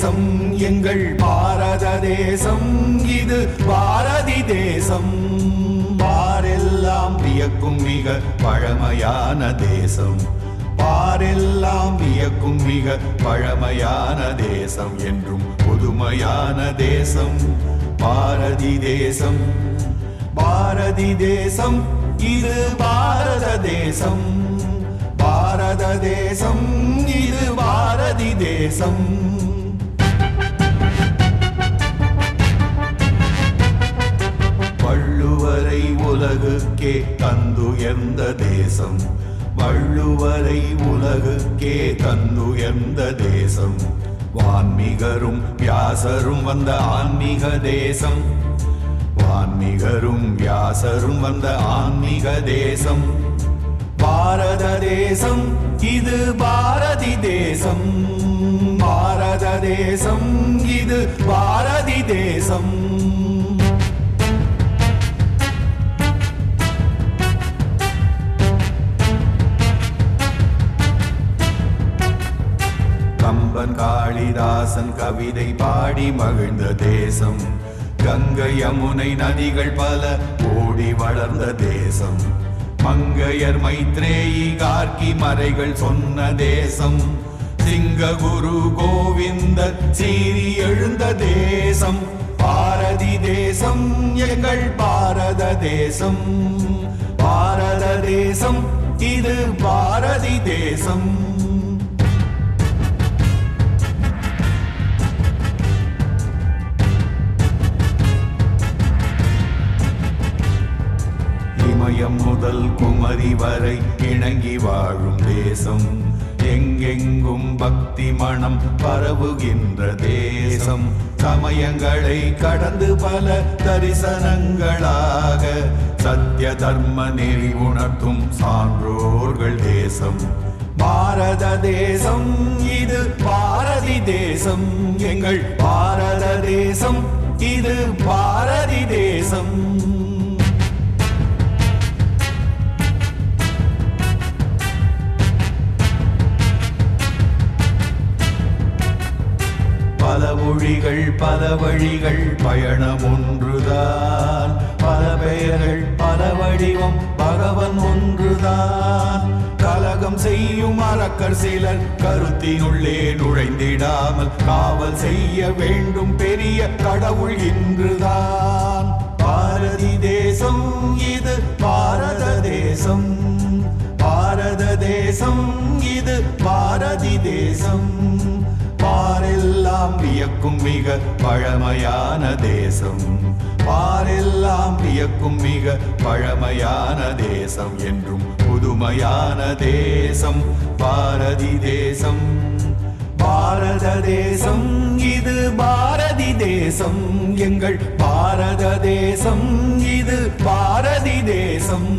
தேசம் எங்கள் பாரத தேசம் இது பாரதி தேசம் பாரெல்லாம் வியக்கும் மிக பழமையான தேசம் பாரெல்லாம் வியக்கும் மிக பழமையான தேசம் என்றும் புதுமையான தேசம் பாரதி தேசம் பாரதி தேசம் இது பாரத தேசம் பாரத தேசம் இது பாரதி தேசம் வள்ளுவரை உலகுக்கே தந்துயர்ந்த தேசம் வள்ளுவரை உலகுக்கே தந்துயர்ந்த தேசம் வான்மிகரும் வியாசரும் வந்த ஆன்மீக தேசம் வான்மிகரும் வியாசரும் வந்த ஆன்மீக தேசம் பாரத தேசம் இது பாரதி தேசம் பாரத தேசம் இது பாரதி தேசம் கம்பன் காளிதாசன் கவிதை பாடி மகிழ்ந்த தேசம் கங்கை யமுனை நதிகள் பல ஓடி வளர்ந்த தேசம் மங்கையர் மைத்ரேயி கார்கி மறைகள் சொன்ன தேசம் சிங்ககுரு கோவிந்தர் சீறி எழுந்த தேசம் பாரதி தேசம் எங்கள் பாரத தேசம் பாரத தேசம் இது பாரதி தேசம் இமயம் முதல் குமரி வரை இணங்கி வாழும் தேசம் எங்கெங்கும் பக்தி மனம் பரவுகின்ற தேசம் சமயங்களை கடந்து பல தரிசனங்களாக சத்திய தர்ம நெறி உணர்த்தும் சான்றோர்கள் தேசம் பாரத தேசம் இது பாரதி தேசம் எங்கள் பாரத தேசம் இது பாரதி தேசம் பல மொழிகள் பல வழிகள் பயணம் ஒன்றுதான் பல பெயர்கள் பல வடிவம் பகவன் ஒன்றுதான் கலகம் செய்யும் அரக்கர் சிலர் கருத்தினுள்ளே நுழைந்திடாமல் காவல் செய்ய வேண்டும் பெரிய கடவுள் இன்றுதான் பாரதி தேசம் இது பாரத தேசம் பாரத தேசம் இது பாரதி தேசம் பாரெல்லாம் வியக்கும் மிக பழமையான தேசம் பாரெல்லாம் வியக்கும் மிக பழமையான தேசம் என்றும் புதுமையான தேசம் பாரதி தேசம் பாரத தேசம் இது பாரதி தேசம் எங்கள் பாரத தேசம் இது பாரதி தேசம்